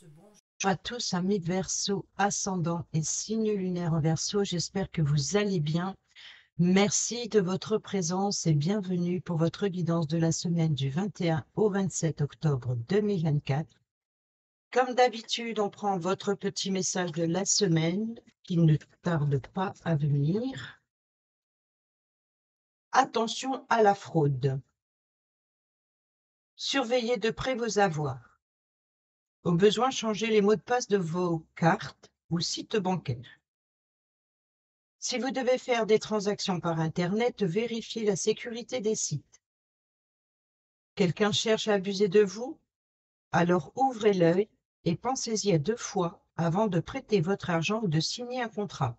Bonjour à tous, amis de Verseau, ascendant et signe lunaire en Verseau. J'espère que vous allez bien. Merci de votre présence et bienvenue pour votre guidance de la semaine du 21 au 27 octobre 2024. Comme d'habitude, on prend votre petit message de la semaine qui ne tarde pas à venir. Attention à la fraude. Surveillez de près vos avoirs. Au besoin, changez les mots de passe de vos cartes ou sites bancaires. Si vous devez faire des transactions par Internet, vérifiez la sécurité des sites. Quelqu'un cherche à abuser de vous? Alors ouvrez l'œil et pensez-y à 2 fois avant de prêter votre argent ou de signer un contrat.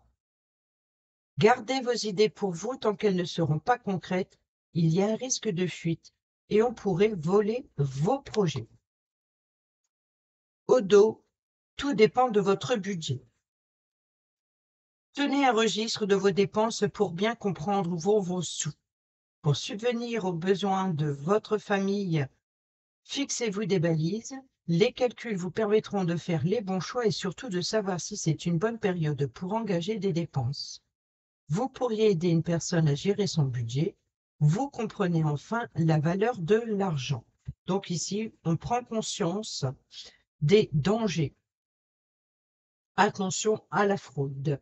Gardez vos idées pour vous tant qu'elles ne seront pas concrètes. Il y a un risque de fuite et on pourrait voler vos projets. Au dos, tout dépend de votre budget. Tenez un registre de vos dépenses pour bien comprendre où vont vos sous. Pour subvenir aux besoins de votre famille, fixez-vous des balises. Les calculs vous permettront de faire les bons choix et surtout de savoir si c'est une bonne période pour engager des dépenses. Vous pourriez aider une personne à gérer son budget. Vous comprenez enfin la valeur de l'argent. Donc ici, on prend conscience des dangers. Attention à la fraude.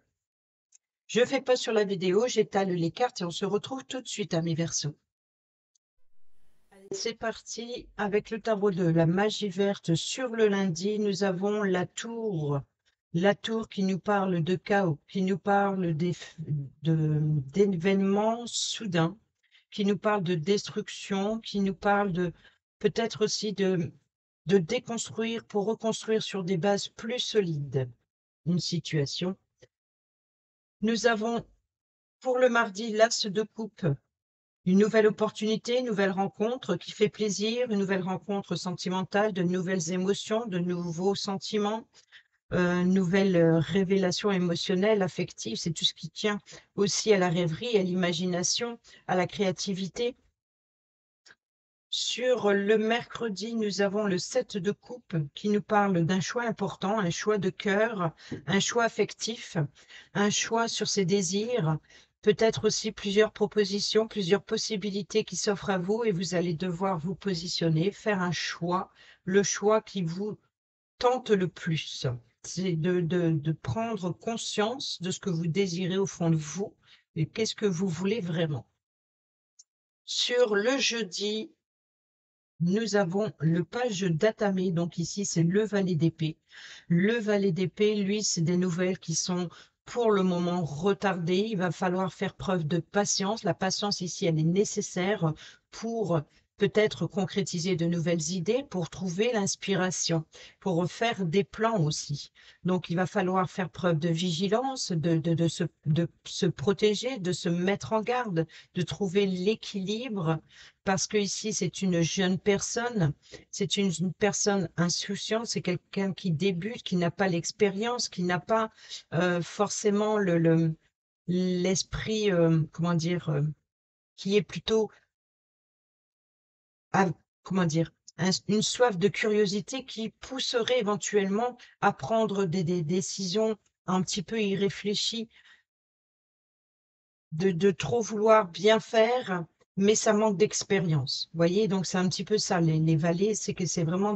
Je ne fais pas sur la vidéo, j'étale les cartes et on se retrouve tout de suite, amis Verseau. C'est parti avec le tarot de la magie verte. Sur le lundi, nous avons la tour. La tour qui nous parle de chaos, qui nous parle d'événements soudains, qui nous parle de destruction, qui nous parle de peut-être aussi de déconstruire pour reconstruire sur des bases plus solides une situation. Nous avons pour le mardi l'as de coupe. Une nouvelle opportunité, une nouvelle rencontre qui fait plaisir, une nouvelle rencontre sentimentale, de nouvelles émotions, de nouveaux sentiments, nouvelles révélations émotionnelles, affectives. C'est tout ce qui tient aussi à la rêverie, à l'imagination, à la créativité. Sur le mercredi, nous avons le 7 de coupe qui nous parle d'un choix important, un choix de cœur, un choix affectif, un choix sur ses désirs, peut-être aussi plusieurs propositions, plusieurs possibilités qui s'offrent à vous et vous allez devoir vous positionner, faire un choix, le choix qui vous tente le plus. C'est de prendre conscience de ce que vous désirez au fond de vous et qu'est-ce que vous voulez vraiment. Sur le jeudi, nous avons le page d'Atamé, donc ici c'est le valet d'épée. Le valet d'épée, lui, c'est des nouvelles qui sont pour le moment retardées. Il va falloir faire preuve de patience. La patience ici, elle est nécessaire pour peut-être concrétiser de nouvelles idées, pour trouver l'inspiration, pour faire des plans aussi. Donc il va falloir faire preuve de vigilance, de se protéger, de se mettre en garde, de trouver l'équilibre parce que ici c'est une jeune personne, c'est une personne insouciante, c'est quelqu'un qui débute, qui n'a pas l'expérience, qui n'a pas forcément l'esprit, comment dire, qui est plutôt, comment dire, une soif de curiosité qui pousserait éventuellement à prendre des décisions un petit peu irréfléchies, de trop vouloir bien faire, mais ça manque d'expérience. Vous voyez, donc c'est un petit peu ça, les valets, c'est que c'est vraiment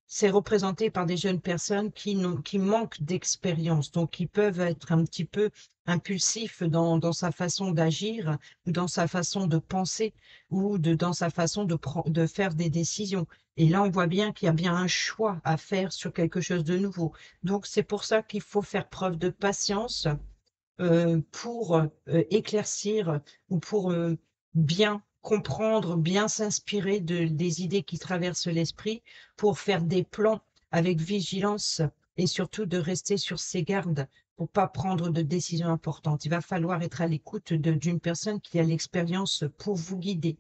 c'est représenté par des jeunes personnes qui manquent d'expérience, donc qui peuvent être un petit peu impulsifs dans sa façon d'agir, ou dans sa façon de penser, ou dans sa façon de faire des décisions. Et là, on voit bien qu'il y a bien un choix à faire sur quelque chose de nouveau. Donc, c'est pour ça qu'il faut faire preuve de patience pour éclaircir ou pour bien comprendre, bien s'inspirer des idées qui traversent l'esprit, pour faire des plans avec vigilance et surtout de rester sur ses gardes pour pas prendre de décisions importantes. Il va falloir être à l'écoute d'une personne qui a l'expérience pour vous guider.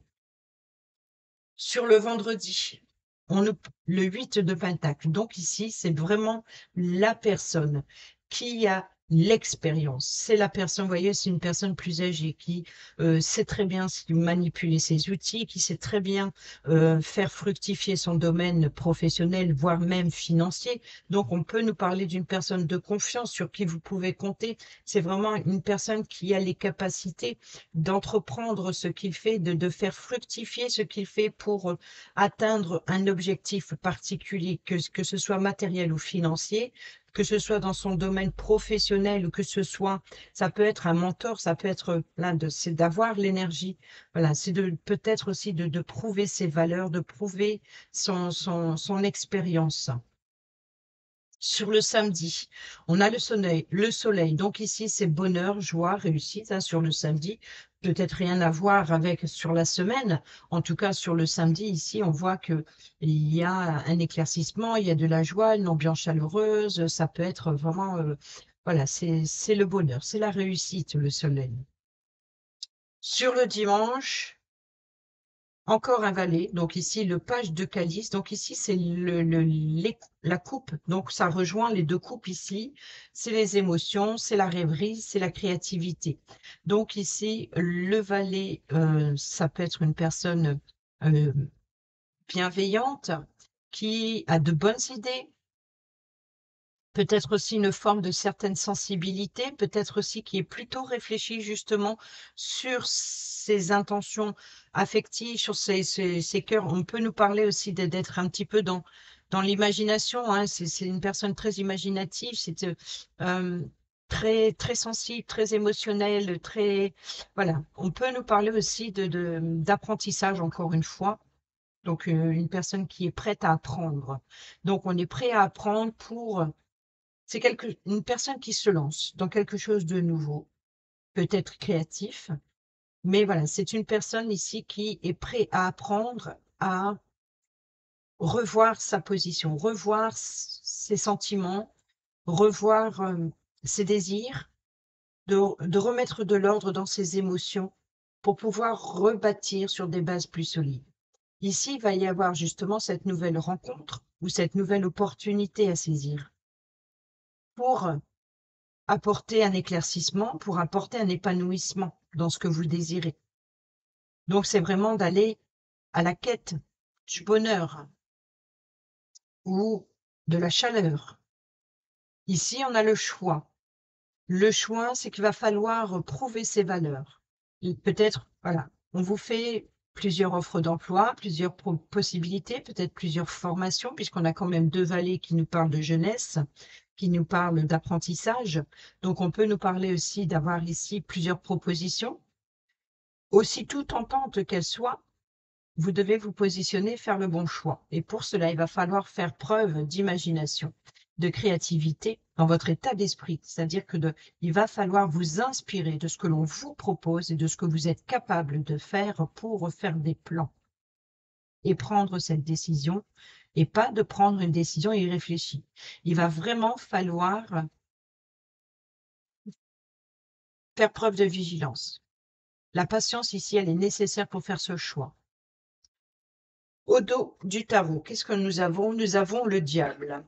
Sur le vendredi, le 8 de Pentacle. Donc ici, c'est vraiment la personne qui a l'expérience. C'est la personne, vous voyez, c'est une personne plus âgée qui sait très bien manipuler ses outils, qui sait très bien faire fructifier son domaine professionnel, voire même financier. Donc, on peut nous parler d'une personne de confiance sur qui vous pouvez compter. C'est vraiment une personne qui a les capacités d'entreprendre ce qu'il fait, de faire fructifier ce qu'il fait pour atteindre un objectif particulier, que ce soit matériel ou financier, que ce soit dans son domaine professionnel ou que ce soit, ça peut être un mentor, ça peut être c'est d'avoir l'énergie. Voilà, c'est peut-être aussi de prouver ses valeurs, de prouver son expérience. Sur le samedi, on a le soleil. Donc ici, c'est bonheur, joie, réussite hein, sur le samedi. Peut-être rien à voir avec sur la semaine. En tout cas, sur le samedi, ici, on voit que il y a un éclaircissement, il y a de la joie, une ambiance chaleureuse. Ça peut être vraiment, voilà, c'est le bonheur, c'est la réussite, le soleil. Sur le dimanche, encore un valet, donc ici le page de calice, donc ici c'est la coupe, donc ça rejoint les deux coupes ici, c'est les émotions, c'est la rêverie, c'est la créativité. Donc ici le valet, ça peut être une personne euh, bienveillante, qui a de bonnes idées, peut-être aussi une forme de certaine sensibilité, peut-être aussi qui est plutôt réfléchi justement sur ses intentions affectives, sur ses cœurs. On peut nous parler aussi d'être un petit peu dans l'imagination. Hein. C'est une personne très imaginative, c'est très, très sensible, très émotionnelle, très... Voilà. On peut nous parler aussi d'apprentissage, encore une fois. Donc, une personne qui est prête à apprendre. Donc, on est prêt à apprendre pour c'est une personne qui se lance dans quelque chose de nouveau, peut-être créatif, mais voilà, c'est une personne ici qui est prête à apprendre à revoir sa position, revoir ses sentiments, revoir ses désirs, de remettre de l'ordre dans ses émotions pour pouvoir rebâtir sur des bases plus solides. Ici, il va y avoir justement cette nouvelle rencontre ou cette nouvelle opportunité à saisir pour apporter un éclaircissement, pour apporter un épanouissement dans ce que vous désirez. Donc, c'est vraiment d'aller à la quête du bonheur ou de la chaleur. Ici, on a le choix. Le choix, c'est qu'il va falloir prouver ses valeurs. Peut-être, voilà, on vous fait plusieurs offres d'emploi, plusieurs possibilités, peut-être plusieurs formations, puisqu'on a quand même deux valets qui nous parlent de jeunesse, qui nous parlent d'apprentissage. Donc, on peut nous parler aussi d'avoir ici plusieurs propositions. Aussi tout tentantes qu'elles soient, vous devez vous positionner, faire le bon choix. Et pour cela, il va falloir faire preuve d'imagination, de créativité dans votre état d'esprit. C'est-à-dire il va falloir vous inspirer de ce que l'on vous propose et de ce que vous êtes capable de faire pour faire des plans et prendre cette décision et pas de prendre une décision irréfléchie. Il va vraiment falloir faire preuve de vigilance. La patience ici, elle est nécessaire pour faire ce choix. Au dos du tarot, qu'est-ce que nous avons? Nous avons le diable.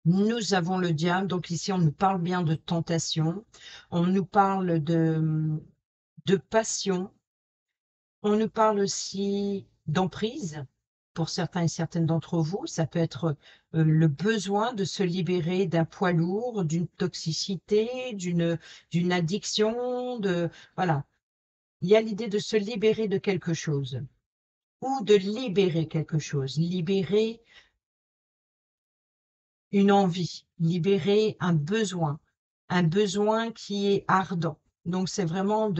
Nous avons le diable, donc ici on nous parle bien de tentation, on nous parle de passion, on nous parle aussi d'emprise. Pour certains et certaines d'entre vous, ça peut être le besoin de se libérer d'un poids lourd, d'une toxicité, d'une addiction, voilà. Il y a l'idée de se libérer de quelque chose ou de libérer quelque chose, libérer une envie, libérer un besoin qui est ardent. Donc c'est vraiment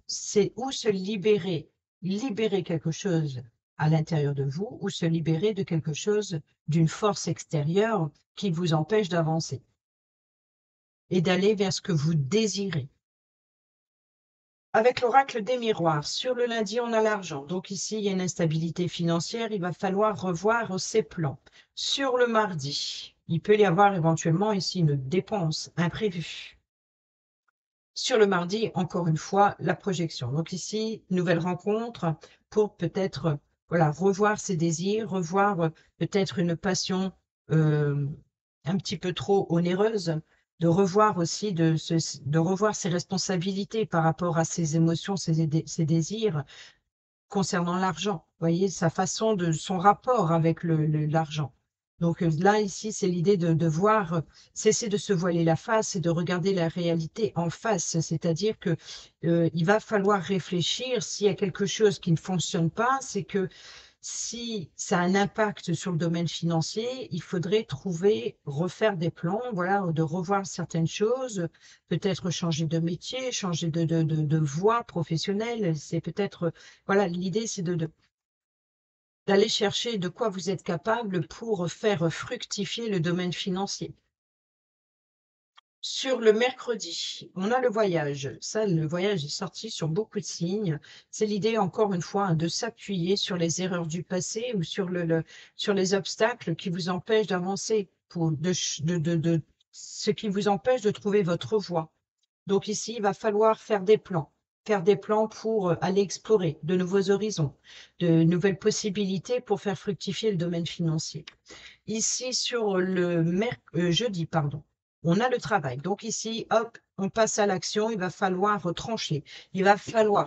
c'est ou se libérer quelque chose à l'intérieur de vous, ou se libérer de quelque chose, d'une force extérieure qui vous empêche d'avancer et d'aller vers ce que vous désirez. Avec l'oracle des miroirs, sur le lundi, on a l'argent. Donc ici, il y a une instabilité financière. Il va falloir revoir ses plans. Sur le mardi, il peut y avoir éventuellement ici une dépense imprévue. Sur le mardi, encore une fois, la projection. Donc ici, nouvelle rencontre pour peut-être voilà, revoir ses désirs, revoir peut-être une passion un petit peu trop onéreuse, de revoir aussi, de revoir ses responsabilités par rapport à ses émotions, ses désirs concernant l'argent. Vous voyez, sa façon de son rapport avec l'argent. Donc là, ici, c'est l'idée de voir, cesser de se voiler la face et de regarder la réalité en face. C'est-à-dire que il va falloir réfléchir s'il y a quelque chose qui ne fonctionne pas, c'est que si ça a un impact sur le domaine financier, il faudrait trouver, refaire des plans, voilà, de revoir certaines choses, peut-être changer de métier, changer de voie professionnelle. C'est peut-être, voilà, l'idée, c'est d'aller chercher de quoi vous êtes capable pour faire fructifier le domaine financier. Sur le mercredi, on a le voyage. Ça, le voyage est sorti sur beaucoup de signes. C'est l'idée, encore une fois, hein, de s'appuyer sur les erreurs du passé ou sur sur les obstacles qui vous empêchent d'avancer, ce qui vous empêche de trouver votre voie. Donc ici, il va falloir faire des plans pour aller explorer de nouveaux horizons, de nouvelles possibilités pour faire fructifier le domaine financier. Ici, sur le jeudi, pardon, on a le travail. Donc ici, hop, on passe à l'action. Il va falloir trancher. Il va falloir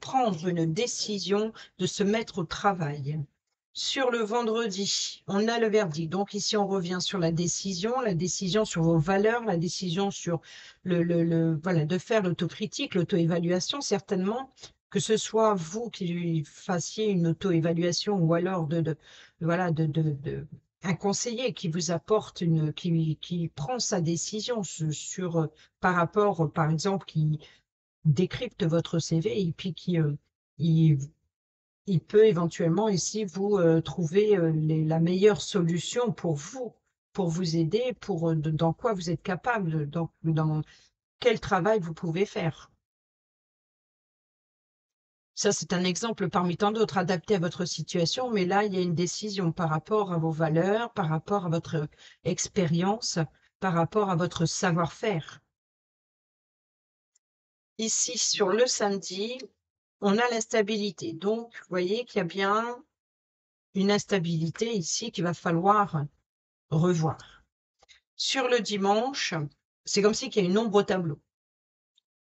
prendre une décision de se mettre au travail. Sur le vendredi, on a le verdict. Donc ici, on revient sur la décision sur vos valeurs, la décision sur voilà, de faire l'autocritique, l'auto-évaluation, certainement, que ce soit vous qui fassiez une auto-évaluation ou alors voilà, un conseiller qui vous apporte qui prend sa décision sur, par rapport, par exemple, qui décrypte votre CV et puis il, il peut éventuellement ici vous trouver la meilleure solution pour vous aider, dans quoi vous êtes capable, dans quel travail vous pouvez faire. Ça, c'est un exemple parmi tant d'autres adapté à votre situation, mais là, il y a une décision par rapport à vos valeurs, par rapport à votre expérience, par rapport à votre savoir-faire. Ici, sur le samedi, on a l'instabilité. Donc, vous voyez qu'il y a bien une instabilité ici qu'il va falloir revoir. Sur le dimanche, c'est comme si qu'il y a une ombre au tableau.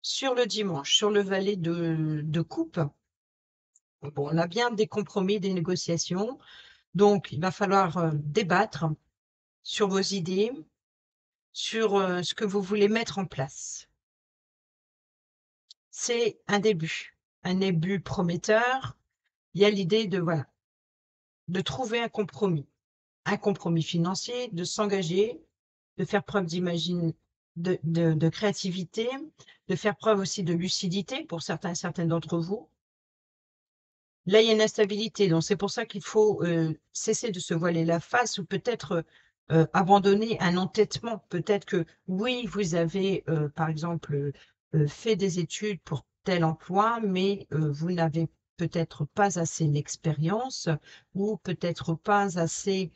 Sur le dimanche, sur le valet de coupe, bon, on a bien des compromis, des négociations. Donc, il va falloir débattre sur vos idées, sur ce que vous voulez mettre en place. C'est un début prometteur. Il y a l'idée voilà, de trouver un compromis financier, de s'engager, de faire preuve de créativité, de faire preuve aussi de lucidité pour certaines d'entre vous. Là, il y a une instabilité, donc c'est pour ça qu'il faut cesser de se voiler la face ou peut-être abandonner un entêtement. Peut-être que oui, vous avez, par exemple, fait des études pour tel emploi, mais vous n'avez peut-être pas assez d'expérience ou peut-être pas assez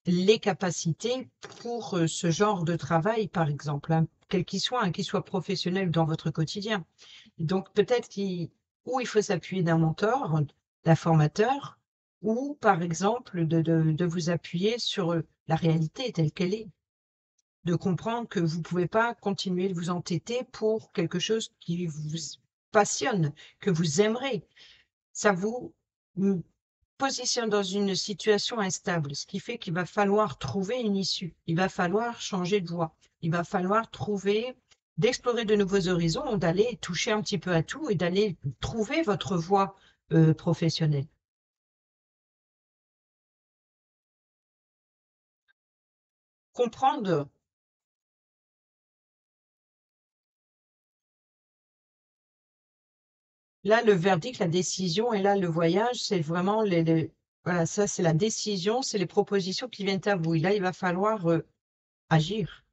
les capacités pour ce genre de travail, par exemple, hein, quel qu'il soit professionnel dans votre quotidien. Donc peut-être où il faut s'appuyer d'un mentor, d'un formateur, ou par exemple de vous appuyer sur la réalité telle qu'elle est, de comprendre que vous ne pouvez pas continuer de vous entêter pour quelque chose qui vous passionne, que vous aimerez. Ça vous positionne dans une situation instable, ce qui fait qu'il va falloir trouver une issue, il va falloir changer de voie, il va falloir d'explorer de nouveaux horizons, d'aller toucher un petit peu à tout et d'aller trouver votre voie professionnelle. Comprendre, là, le verdict, la décision, et là, le voyage, c'est vraiment voilà, ça, c'est la décision, c'est les propositions qui viennent à vous. Et là, il va falloir agir.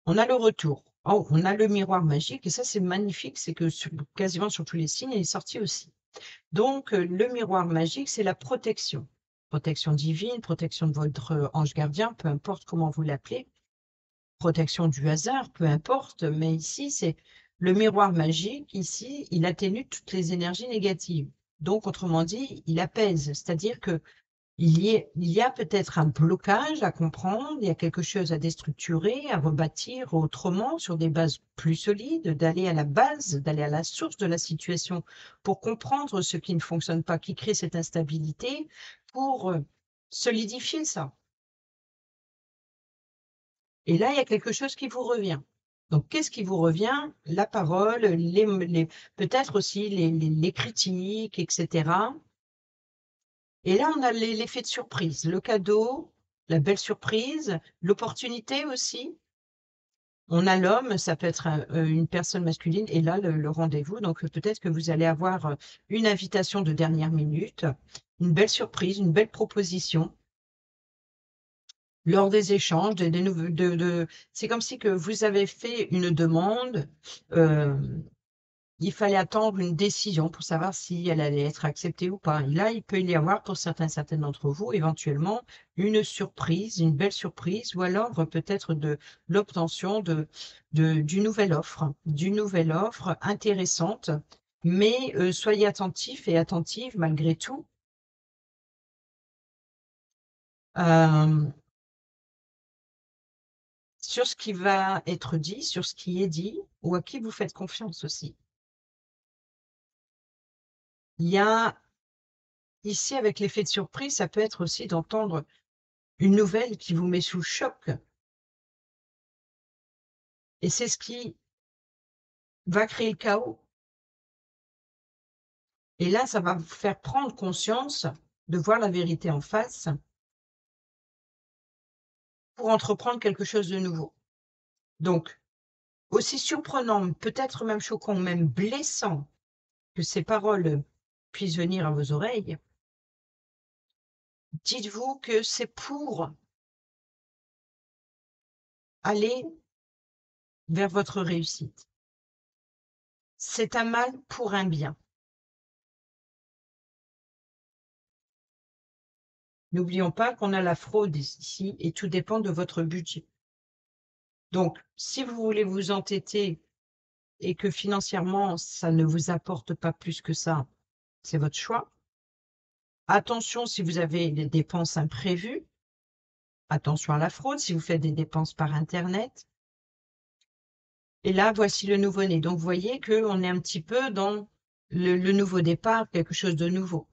On a le retour. Oh, on a le miroir magique et ça, c'est magnifique. C'est que quasiment sur tous les signes, il est sorti aussi. Donc, le miroir magique, c'est la protection. Protection divine, protection de votre ange gardien, peu importe comment vous l'appelez. Protection du hasard, peu importe. Mais ici, c'est le miroir magique. Ici, il atténue toutes les énergies négatives. Donc, autrement dit, il apaise. C'est-à-dire que il y a peut-être un blocage à comprendre, il y a quelque chose à déstructurer, à rebâtir autrement, sur des bases plus solides, d'aller à la base, d'aller à la source de la situation pour comprendre ce qui ne fonctionne pas, qui crée cette instabilité, pour solidifier ça. Et là, il y a quelque chose qui vous revient. Donc, qu'est-ce qui vous revient? La parole, peut-être aussi les critiques, etc. Et là, on a l'effet de surprise, le cadeau, la belle surprise, l'opportunité aussi. On a l'homme, ça peut être une personne masculine, et là, le rendez-vous. Donc, peut-être que vous allez avoir une invitation de dernière minute, une belle surprise, une belle proposition. Lors des échanges, c'est comme si que vous avez fait une demande, il fallait attendre une décision pour savoir si elle allait être acceptée ou pas. Et là, il peut y avoir pour certaines d'entre vous, éventuellement, une surprise, une belle surprise, ou alors peut-être de l'obtention d'une nouvelle offre intéressante. Mais soyez attentifs et attentives malgré tout. Euh, sur ce qui va être dit, sur ce qui est dit, ou à qui vous faites confiance aussi. Il y a ici, avec l'effet de surprise, ça peut être aussi d'entendre une nouvelle qui vous met sous le choc. Et c'est ce qui va créer le chaos. Et là, ça va vous faire prendre conscience de voir la vérité en face pour entreprendre quelque chose de nouveau. Donc, aussi surprenant, peut-être même choquant, même blessant que ces paroles puissent venir à vos oreilles, dites-vous que c'est pour aller vers votre réussite. C'est un mal pour un bien. N'oublions pas qu'on a la fraude ici et tout dépend de votre budget. Donc, si vous voulez vous entêter et que financièrement, ça ne vous apporte pas plus que ça, c'est votre choix. Attention si vous avez des dépenses imprévues. Attention à la fraude si vous faites des dépenses par Internet. Et là, voici le nouveau-né. Donc, vous voyez qu'on est un petit peu dans le nouveau départ, quelque chose de nouveau.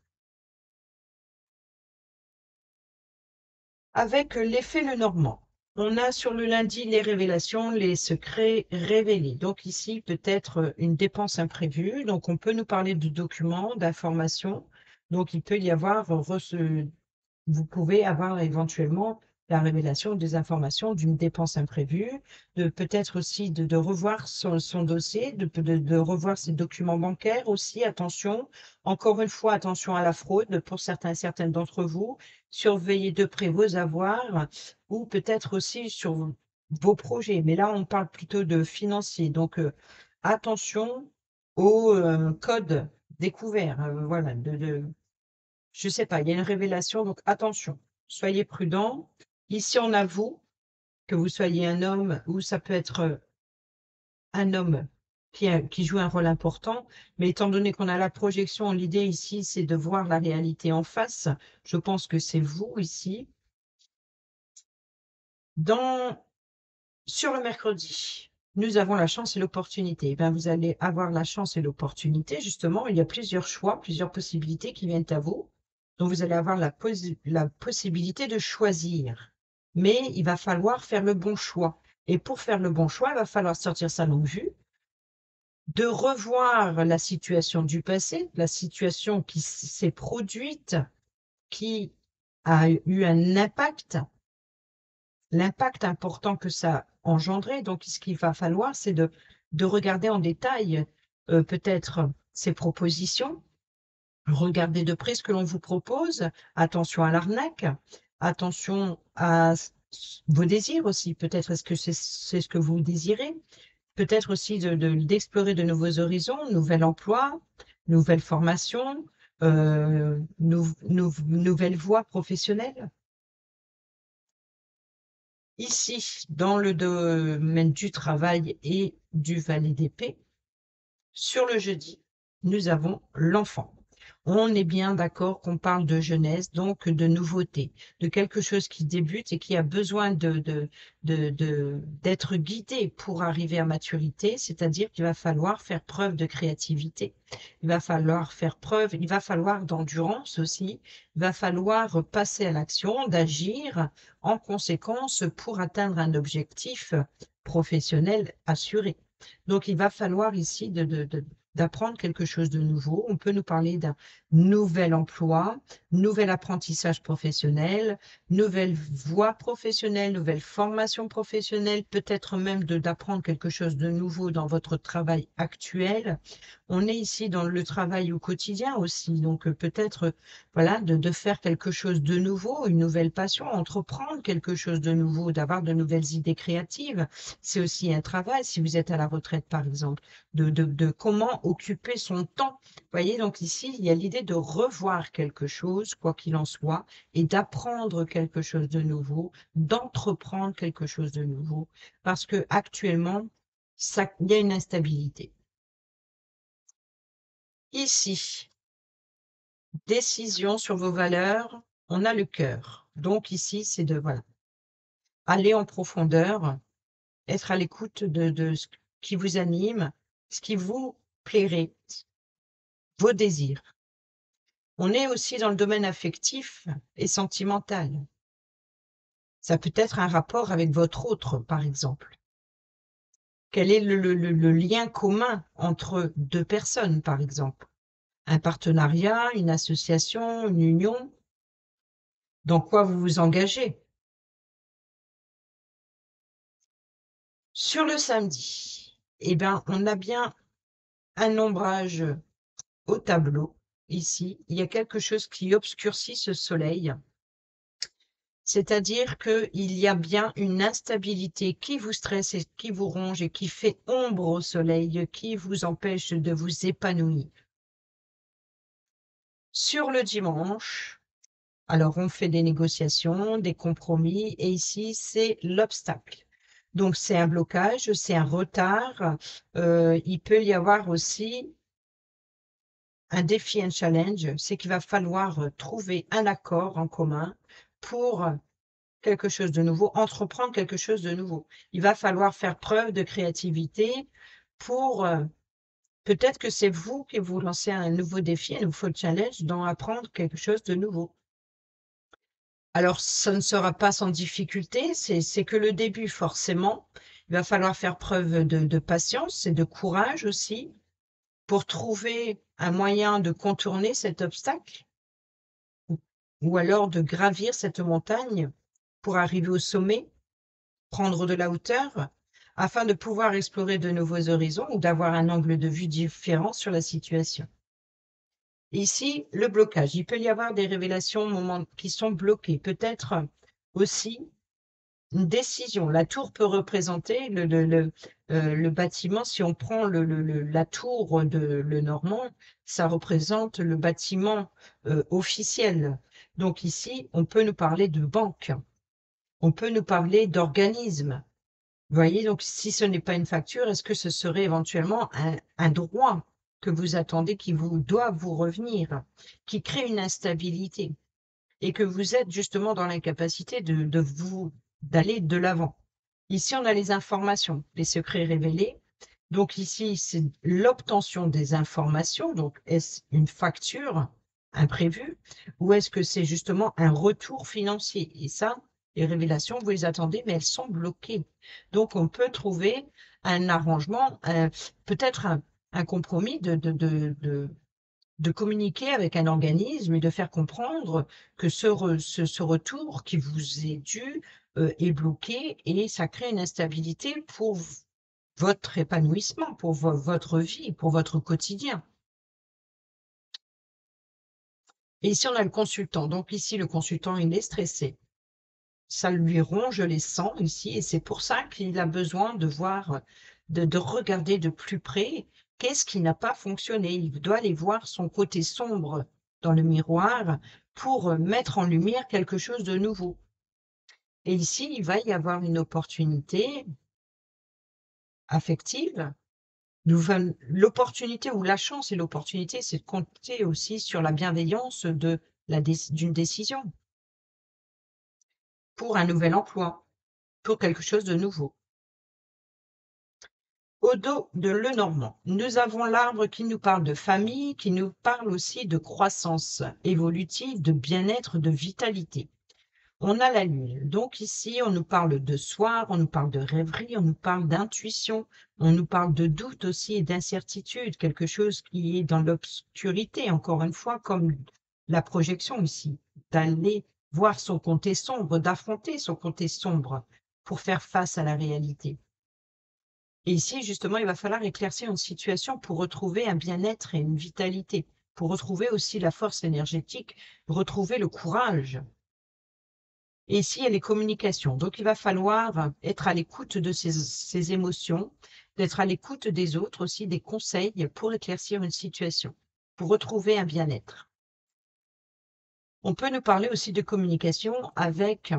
Avec l'effet Lenormand, on a sur le lundi les révélations, les secrets révélés. Donc ici, peut-être une dépense imprévue. Donc on peut nous parler de documents, d'informations. Donc il peut y avoir, vous pouvez avoir éventuellement la révélation des informations d'une dépense imprévue, de peut-être aussi de revoir son dossier, de revoir ses documents bancaires aussi, attention. Encore une fois, attention à la fraude pour certaines d'entre vous. Surveillez de près vos avoirs ou peut-être aussi sur vos projets. Mais là, on parle plutôt de financier. Donc, attention aux codes découverts. Voilà, je ne sais pas, il y a une révélation, donc attention, soyez prudents. Ici, on avoue que vous soyez un homme ou ça peut être un homme qui joue un rôle important, mais étant donné qu'on a la projection, l'idée ici, c'est de voir la réalité en face. Je pense que c'est vous ici. Sur le mercredi, nous avons la chance et l'opportunité. Ben, vous allez avoir la chance et l'opportunité, justement. Il y a plusieurs choix, plusieurs possibilités qui viennent à vous. Donc, vous allez avoir la possibilité de choisir. Mais il va falloir faire le bon choix. Et pour faire le bon choix, il va falloir sortir sa longue vue, de revoir la situation du passé, la situation qui s'est produite, qui a eu un impact, l'impact important que ça a engendré. Donc, ce qu'il va falloir, c'est de regarder en détail peut-être ces propositions, regarder de près ce que l'on vous propose, attention à l'arnaque, attention à vos désirs aussi. Peut-être est-ce que c'est ce que vous désirez. Peut-être aussi d'explorer de nouveaux horizons, nouvel emploi, nouvelles formations, nouvelles voies professionnelles. Ici, dans le domaine du travail et du valet d'épée, sur le jeudi, nous avons l'enfant. On est bien d'accord qu'on parle de jeunesse, donc de nouveauté, de quelque chose qui débute et qui a besoin d'être guidé pour arriver à maturité, c'est-à-dire qu'il va falloir faire preuve de créativité, il va falloir faire preuve, il va falloir d'endurance aussi, il va falloir passer à l'action, d'agir en conséquence pour atteindre un objectif professionnel assuré. Donc, il va falloir ici d'apprendre quelque chose de nouveau. On peut nous parler d'un nouvel emploi, nouvel apprentissage professionnel, nouvelle voie professionnelle, nouvelle formation professionnelle, peut-être même d'apprendre quelque chose de nouveau dans votre travail actuel. On est ici dans le travail au quotidien aussi, donc peut-être voilà, de faire quelque chose de nouveau, une nouvelle passion, entreprendre quelque chose de nouveau, d'avoir de nouvelles idées créatives. C'est aussi un travail, si vous êtes à la retraite par exemple, de comment occuper son temps. Vous voyez, donc ici, il y a l'idée de revoir quelque chose, quoi qu'il en soit, et d'apprendre quelque chose de nouveau, d'entreprendre quelque chose de nouveau, parce que actuellement, il y a une instabilité. Ici, décision sur vos valeurs, on a le cœur. Donc ici, c'est de voilà, aller en profondeur, être à l'écoute de ce qui vous anime, ce qui vous plairait, vos désirs. On est aussi dans le domaine affectif et sentimental. Ça peut être un rapport avec votre autre, par exemple. Quel est le lien commun entre deux personnes, par exemple? Un partenariat, une association, une union? Dans quoi vous vous engagez? Sur le samedi, eh ben, on a bien un ombrage au tableau. Ici, il y a quelque chose qui obscurcit ce soleil. C'est-à-dire qu'il y a bien une instabilité qui vous stresse et qui vous ronge et qui fait ombre au soleil, qui vous empêche de vous épanouir. Sur le dimanche, alors on fait des négociations, des compromis, et ici, c'est l'obstacle. Donc, c'est un blocage, c'est un retard. Il peut y avoir aussi un défi, un challenge, c'est qu'il va falloir trouver un accord en commun pour quelque chose de nouveau, entreprendre quelque chose de nouveau. Il va falloir faire preuve de créativité pour peut-être que c'est vous qui vous lancez un nouveau défi, un nouveau challenge dans apprendre quelque chose de nouveau. Alors, ça ne sera pas sans difficulté, c'est que le début, forcément. Il va falloir faire preuve de patience et de courage aussi pour trouver un moyen de contourner cet obstacle ou alors de gravir cette montagne pour arriver au sommet, prendre de la hauteur, afin de pouvoir explorer de nouveaux horizons ou d'avoir un angle de vue différent sur la situation. Ici, le blocage. Il peut y avoir des révélations au moment qui sont bloquées. Peut-être aussi une décision. La tour peut représenter le bâtiment. Si on prend la tour de Lenormand, ça représente le bâtiment officiel. Donc ici, on peut nous parler de banque. On peut nous parler d'organisme. Vous voyez, donc si ce n'est pas une facture, est-ce que ce serait éventuellement un droit que vous attendez qui vous doit vous revenir, qui crée une instabilité et que vous êtes justement dans l'incapacité d'aller de l'avant. Ici, on a les informations, les secrets révélés. Donc ici, c'est l'obtention des informations. Donc, est-ce une facture imprévue ou est-ce que c'est justement un retour financier? Et ça, les révélations, vous les attendez, mais elles sont bloquées. Donc, on peut trouver un arrangement, peut-être un compromis de communiquer avec un organisme et de faire comprendre que ce retour qui vous est dû est bloqué et ça crée une instabilité pour votre épanouissement, pour votre vie, pour votre quotidien. Et ici, on a le consultant. Donc ici, le consultant, il est stressé. Ça lui ronge les sangs ici et c'est pour ça qu'il a besoin de voir, de regarder de plus près qu'est-ce qui n'a pas fonctionné. Il doit aller voir son côté sombre dans le miroir pour mettre en lumière quelque chose de nouveau. Et ici, il va y avoir une opportunité affective L'opportunité ou la chance et l'opportunité, c'est de compter aussi sur la bienveillance d'une décision pour un nouvel emploi, pour quelque chose de nouveau. Au dos de Lenormand, nous avons l'arbre qui nous parle de famille, qui nous parle aussi de croissance évolutive, de bien-être, de vitalité. On a la lune. Donc ici, on nous parle de soir, on nous parle de rêverie, on nous parle d'intuition, on nous parle de doute aussi et d'incertitude, quelque chose qui est dans l'obscurité, encore une fois, comme la projection ici, d'aller voir son côté sombre, d'affronter son côté sombre pour faire face à la réalité. Et ici, justement, il va falloir éclaircir une situation pour retrouver un bien-être et une vitalité, pour retrouver aussi la force énergétique, retrouver le courage. Et ici, il y a les communications. Donc, il va falloir être à l'écoute de ses émotions, d'être à l'écoute des autres aussi, des conseils pour éclaircir une situation, pour retrouver un bien-être. On peut nous parler aussi de communication avec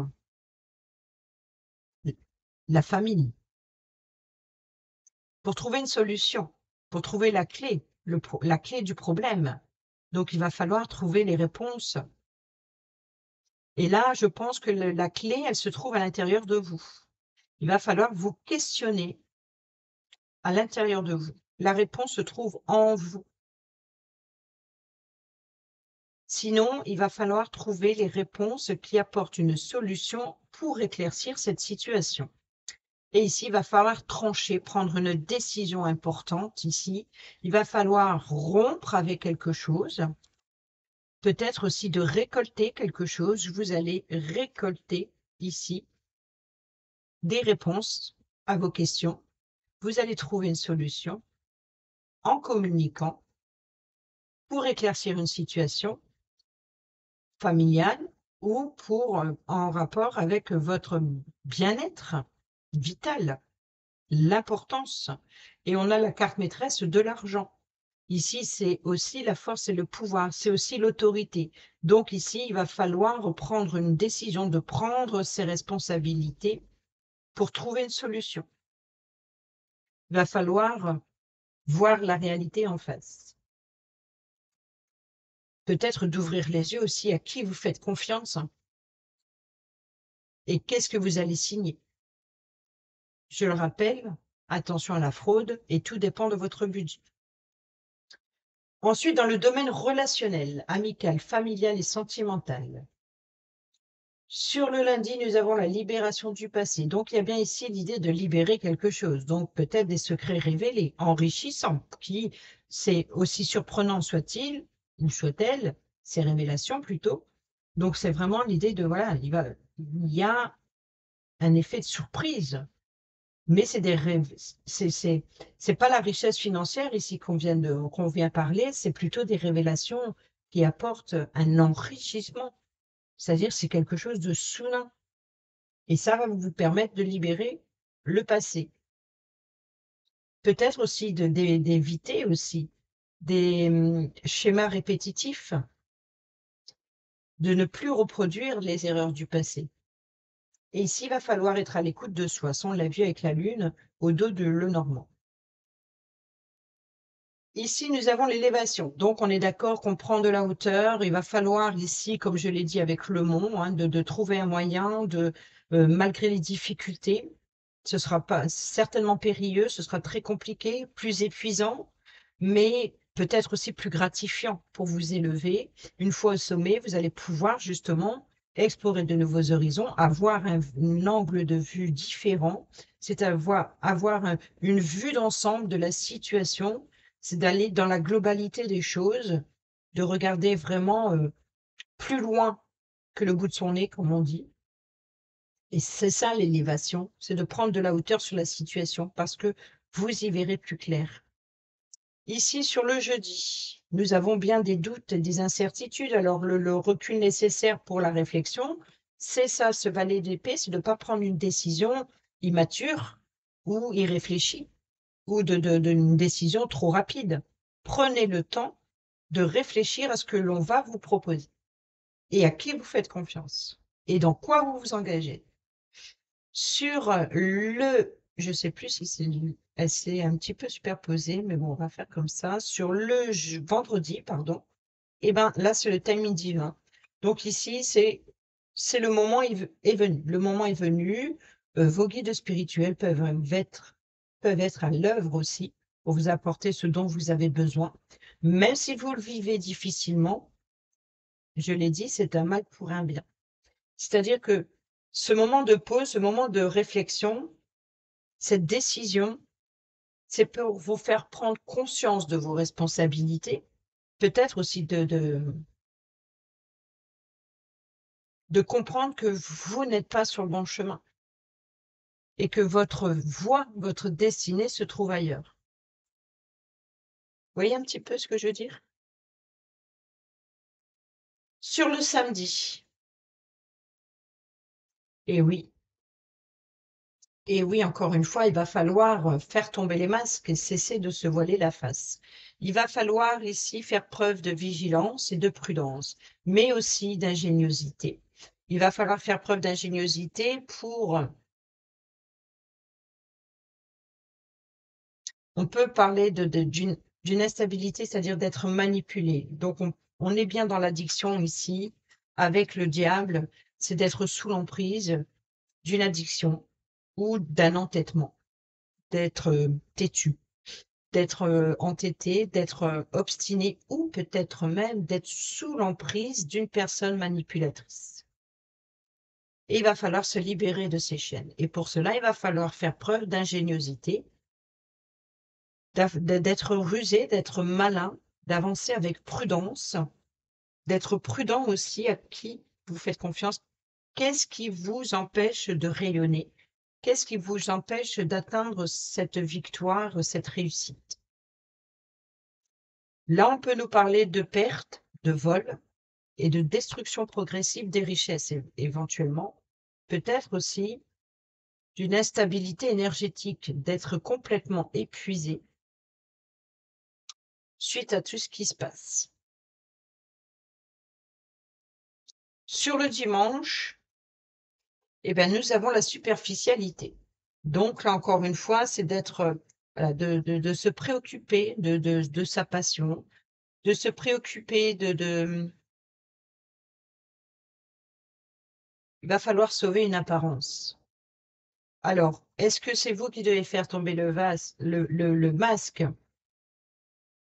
la famille, pour trouver une solution, pour trouver la clé, la clé du problème. Donc, il va falloir trouver les réponses. Et là, je pense que la clé, elle se trouve à l'intérieur de vous. Il va falloir vous questionner à l'intérieur de vous. La réponse se trouve en vous. Sinon, il va falloir trouver les réponses qui apportent une solution pour éclaircir cette situation. Et ici, il va falloir trancher, prendre une décision importante ici. Il va falloir rompre avec quelque chose, peut-être aussi de récolter quelque chose. Vous allez récolter ici des réponses à vos questions. Vous allez trouver une solution en communiquant pour éclaircir une situation familiale ou en rapport avec votre bien-être vital, l'importance. Et on a la carte maîtresse de l'argent. Ici, c'est aussi la force et le pouvoir, c'est aussi l'autorité. Donc ici, il va falloir prendre une décision, de prendre ses responsabilités pour trouver une solution. Il va falloir voir la réalité en face. Peut-être d'ouvrir les yeux aussi à qui vous faites confiance et qu'est-ce que vous allez signer. Je le rappelle, attention à la fraude et tout dépend de votre budget. Ensuite, dans le domaine relationnel, amical, familial et sentimental. Sur le lundi, nous avons la libération du passé. Donc, il y a bien ici l'idée de libérer quelque chose. Donc, peut-être des secrets révélés, enrichissants, qui, c'est aussi surprenant soit-il, ou soit-elle, ces révélations plutôt. Donc, c'est vraiment l'idée de, voilà, il y a un effet de surprise. Mais c'est pas la richesse financière ici qu'on vient parler, c'est plutôt des révélations qui apportent un enrichissement. C'est-à-dire c'est quelque chose de soudain. Et ça va vous permettre de libérer le passé. Peut-être aussi d'éviter aussi des schémas répétitifs, de ne plus reproduire les erreurs du passé. Et ici, il va falloir être à l'écoute de soi. Ça, on l'a vu avec la Lune au dos de Lenormand. Ici, nous avons l'élévation. Donc, on est d'accord qu'on prend de la hauteur. Il va falloir ici, comme je l'ai dit avec le mont, hein, de trouver un moyen malgré les difficultés, ce sera pas certainement périlleux, ce sera très compliqué, plus épuisant, mais peut-être aussi plus gratifiant pour vous élever. Une fois au sommet, vous allez pouvoir justement explorer de nouveaux horizons, avoir un angle de vue différent, c'est avoir une vue d'ensemble de la situation, c'est d'aller dans la globalité des choses, de regarder vraiment plus loin que le bout de son nez, comme on dit. Et c'est ça l'élévation, c'est de prendre de la hauteur sur la situation parce que vous y verrez plus clair. Ici, sur le jeudi, nous avons bien des doutes et des incertitudes. Alors, le recul nécessaire pour la réflexion, c'est ça, ce valet d'épée, c'est de ne pas prendre une décision immature ou irréfléchie ou d'une décision trop rapide. Prenez le temps de réfléchir à ce que l'on va vous proposer et à qui vous faites confiance et dans quoi vous vous engagez. Sur le je sais plus si elle s'est un petit peu superposée, mais bon, on va faire comme ça. Sur le vendredi, pardon, et ben là, c'est le timing divin. Donc ici, c'est le moment est venu. Le moment est venu. Vos guides spirituels peuvent être à l'œuvre aussi pour vous apporter ce dont vous avez besoin. Même si vous le vivez difficilement, je l'ai dit, c'est un mal pour un bien. C'est-à-dire que ce moment de pause, ce moment de réflexion, cette décision, c'est pour vous faire prendre conscience de vos responsabilités, peut-être aussi de comprendre que vous n'êtes pas sur le bon chemin et que votre voie, votre destinée se trouve ailleurs. Vous voyez un petit peu ce que je veux dire? Sur le samedi, et oui, et oui, encore une fois, il va falloir faire tomber les masques et cesser de se voiler la face. Il va falloir ici faire preuve de vigilance et de prudence, mais aussi d'ingéniosité. Il va falloir faire preuve d'ingéniosité pour... On peut parler d'une instabilité, c'est-à-dire d'être manipulé. Donc, on est bien dans l'addiction ici, avec le diable, c'est d'être sous l'emprise d'une addiction ou d'un entêtement, d'être têtu, d'être entêté, d'être obstiné ou peut-être même d'être sous l'emprise d'une personne manipulatrice. Et il va falloir se libérer de ces chaînes. Et pour cela, il va falloir faire preuve d'ingéniosité, d'être rusé, d'être malin, d'avancer avec prudence, d'être prudent aussi à qui vous faites confiance. Qu'est-ce qui vous empêche de rayonner? Qu'est-ce qui vous empêche d'atteindre cette victoire, cette réussite? Là, on peut nous parler de perte, de vol et de destruction progressive des richesses, éventuellement. Peut-être aussi d'une instabilité énergétique, d'être complètement épuisé suite à tout ce qui se passe. Sur le dimanche, eh ben, nous avons la superficialité. Donc, là, encore une fois, c'est d'être, voilà, de se préoccuper de sa passion, de se préoccuper il va falloir sauver une apparence. Alors, est-ce que c'est vous qui devez faire tomber le masque,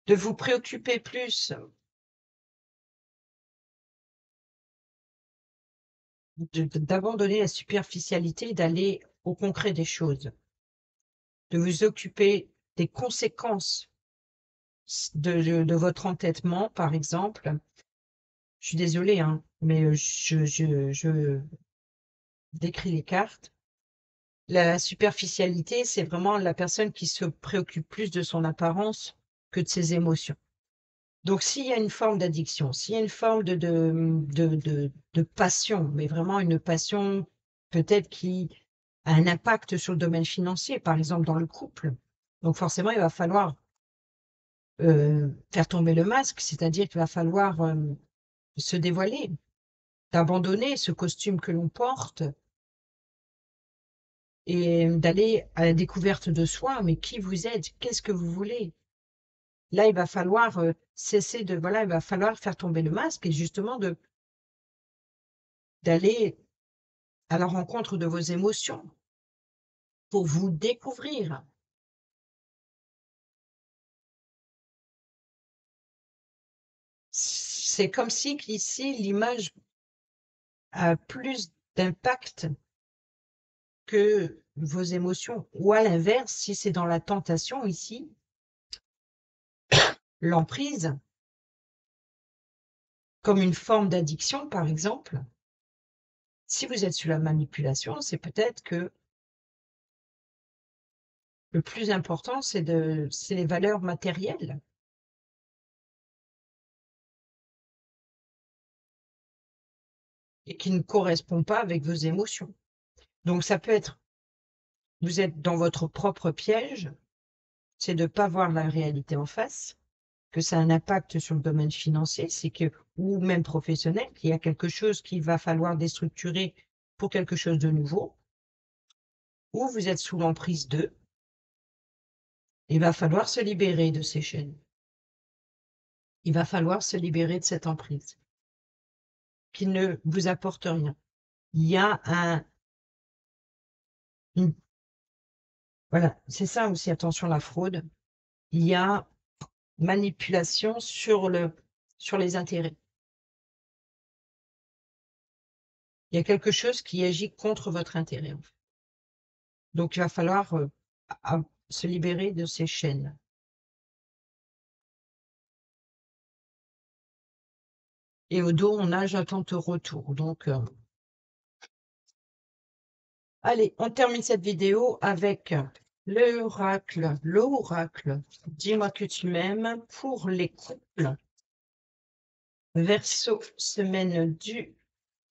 de vous préoccuper plus d'abandonner la superficialité et d'aller au concret des choses, de vous occuper des conséquences de votre entêtement, par exemple. Je suis désolée, hein, mais je décris les cartes. La superficialité, c'est vraiment la personne qui se préoccupe plus de son apparence que de ses émotions. Donc, s'il y a une forme d'addiction, s'il y a une forme de passion, mais vraiment une passion peut-être qui a un impact sur le domaine financier, par exemple dans le couple, donc forcément, il va falloir faire tomber le masque, c'est-à-dire qu'il va falloir se dévoiler, d'abandonner ce costume que l'on porte et d'aller à la découverte de soi. Mais qui vous êtes? Qu'est-ce que vous voulez? Là, il va falloir cesser de... Voilà, il va falloir faire tomber le masque et justement d'aller à la rencontre de vos émotions pour vous découvrir. C'est comme si ici, l'image a plus d'impact que vos émotions. Ou à l'inverse, si c'est dans la tentation ici, l'emprise, comme une forme d'addiction, par exemple, si vous êtes sous la manipulation, c'est peut-être que le plus important, c'est les valeurs matérielles et qui ne correspondent pas avec vos émotions. Donc ça peut être, vous êtes dans votre propre piège, c'est de ne pas voir la réalité en face, que ça a un impact sur le domaine financier, c'est que, ou même professionnel, qu'il y a quelque chose qu'il va falloir déstructurer pour quelque chose de nouveau, ou vous êtes sous l'emprise d'eux. Il va falloir se libérer de ces chaînes. Il va falloir se libérer de cette emprise qui ne vous apporte rien. Il y a voilà, c'est ça aussi, attention, la fraude. Il y a manipulation sur les intérêts. Il y a quelque chose qui agit contre votre intérêt, en fait. Donc, il va falloir se libérer de ces chaînes. Et au dos, on a j'attends ton retour. Donc, allez, on termine cette vidéo avec l'oracle. L'oracle, dis-moi que tu m'aimes pour les couples. Verseau, semaine du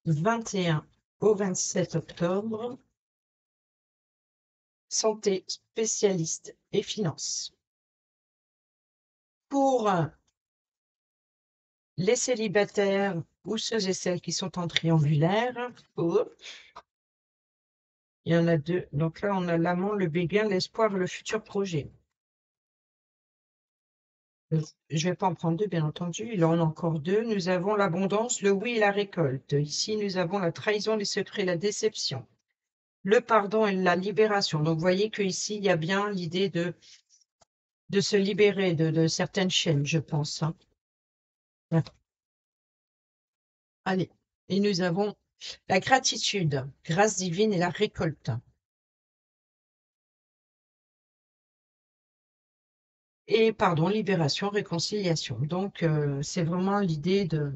21 au 27 octobre. Santé, spécialiste et finances. Pour les célibataires ou ceux et celles qui sont en triangulaire, il y en a deux. Donc là, on a l'amant, le béguin, l'espoir, le futur projet. Je ne vais pas en prendre deux, bien entendu. Il en a encore deux. Nous avons l'abondance, le oui et la récolte. Ici, nous avons la trahison, les secrets, la déception. Le pardon et la libération. Donc, vous voyez qu'ici, il y a bien l'idée de se libérer de certaines chaînes, je pense. Hein. Allez, et nous avons la gratitude, grâce divine et la récolte. Et pardon, libération, réconciliation. Donc, c'est vraiment l'idée de...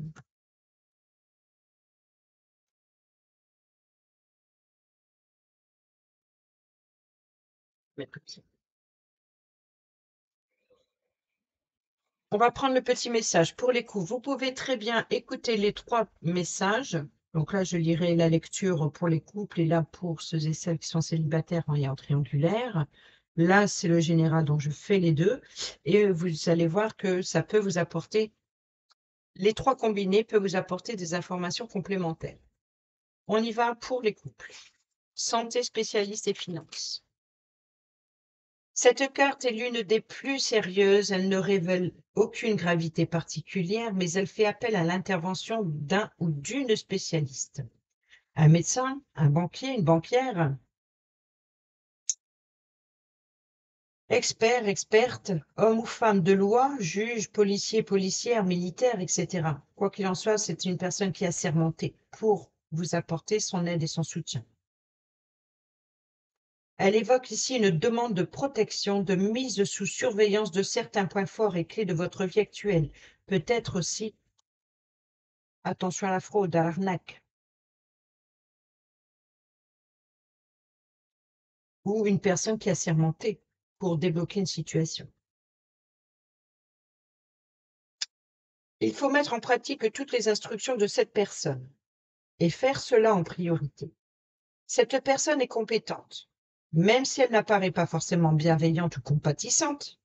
On va prendre le petit message. Pour les coups, vous pouvez très bien écouter les trois messages. Donc là, je lirai la lecture pour les couples et là, pour ceux et celles qui sont célibataires et en triangulaire. Là, c'est le général, donc je fais les deux. Et vous allez voir que ça peut vous apporter, les trois combinés peuvent vous apporter des informations complémentaires. On y va pour les couples. Santé, spécialiste et finances. Cette carte est l'une des plus sérieuses. Elle ne révèle aucune gravité particulière, mais elle fait appel à l'intervention d'un ou d'une spécialiste. Un médecin, un banquier, une banquière, expert, experte, homme ou femme de loi, juge, policier, policière, militaire, etc. Quoi qu'il en soit, c'est une personne qui a sermenté pour vous apporter son aide et son soutien. Elle évoque ici une demande de protection, de mise sous surveillance de certains points forts et clés de votre vie actuelle. Peut-être aussi, attention à la fraude, à l'arnaque. Ou une personne qui a sermenté pour débloquer une situation. Il faut mettre en pratique toutes les instructions de cette personne et faire cela en priorité. Cette personne est compétente, même si elle n'apparaît pas forcément bienveillante ou compatissante.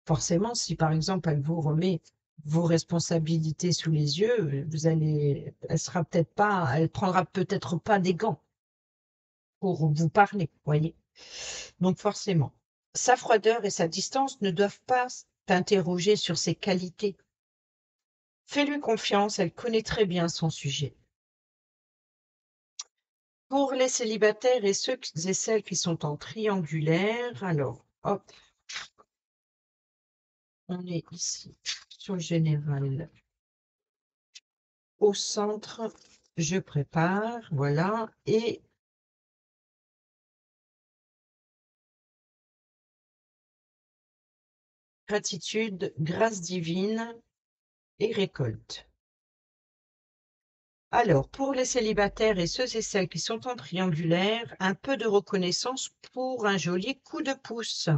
Forcément, si par exemple elle vous remet vos responsabilités sous les yeux, elle prendra peut-être pas des gants pour vous parler, voyez. Donc forcément, sa froideur et sa distance ne doivent pas t'interroger sur ses qualités. Fais-lui confiance, elle connaît très bien son sujet. Pour les célibataires et ceux et celles qui sont en triangulaire, alors, hop, on est ici sur le général. Au centre, je prépare, voilà, et gratitude, grâce divine et récolte. Alors, pour les célibataires et ceux et celles qui sont en triangulaire, un peu de reconnaissance pour un joli coup de pouce.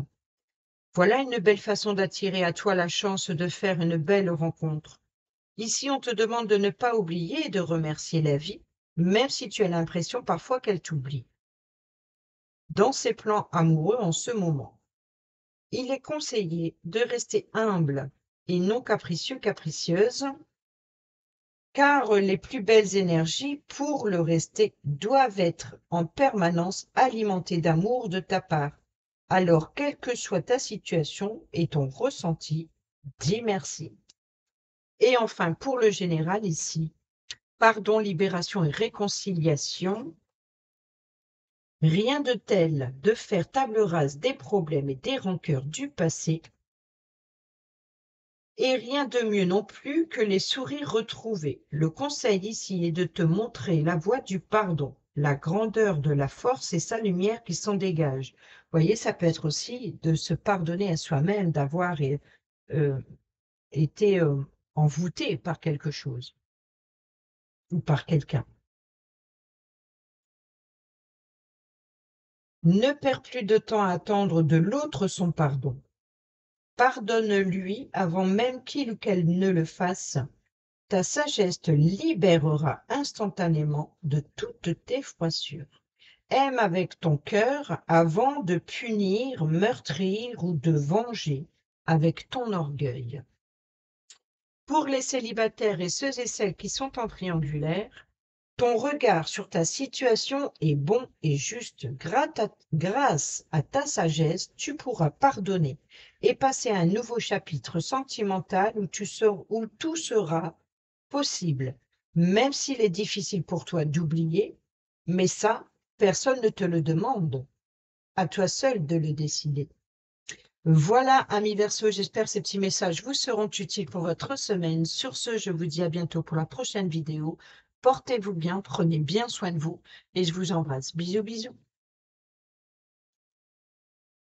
Voilà une belle façon d'attirer à toi la chance de faire une belle rencontre. Ici, on te demande de ne pas oublier et de remercier la vie, même si tu as l'impression parfois qu'elle t'oublie. Dans ses plans amoureux en ce moment, il est conseillé de rester humble et non capricieux, capricieuse, car les plus belles énergies, pour le rester, doivent être en permanence alimentées d'amour de ta part. Alors, quelle que soit ta situation et ton ressenti, dis merci. Et enfin, pour le général ici, pardon, libération et réconciliation. Rien de tel de faire table rase des problèmes et des rancœurs du passé, et rien de mieux non plus que les sourires retrouvés. Le conseil ici est de te montrer la voie du pardon, la grandeur de la force et sa lumière qui s'en dégage. Vous voyez, ça peut être aussi de se pardonner à soi-même, d'avoir été envoûté par quelque chose ou par quelqu'un. Ne perds plus de temps à attendre de l'autre son pardon. Pardonne-lui avant même qu'il ou qu'elle ne le fasse. Ta sagesse te libérera instantanément de toutes tes froissures. Aime avec ton cœur avant de punir, meurtrir ou de venger avec ton orgueil. Pour les célibataires et ceux et celles qui sont en triangulaire, ton regard sur ta situation est bon et juste. Grâce à ta sagesse, tu pourras pardonner et passer à un nouveau chapitre sentimental où tout sera possible, même s'il est difficile pour toi d'oublier, mais ça, personne ne te le demande. À toi seul de le décider. Voilà, amis Verseau, j'espère que ces petits messages vous seront utiles pour votre semaine. Sur ce, je vous dis à bientôt pour la prochaine vidéo. Portez-vous bien, prenez bien soin de vous et je vous embrasse. Bisous, bisous.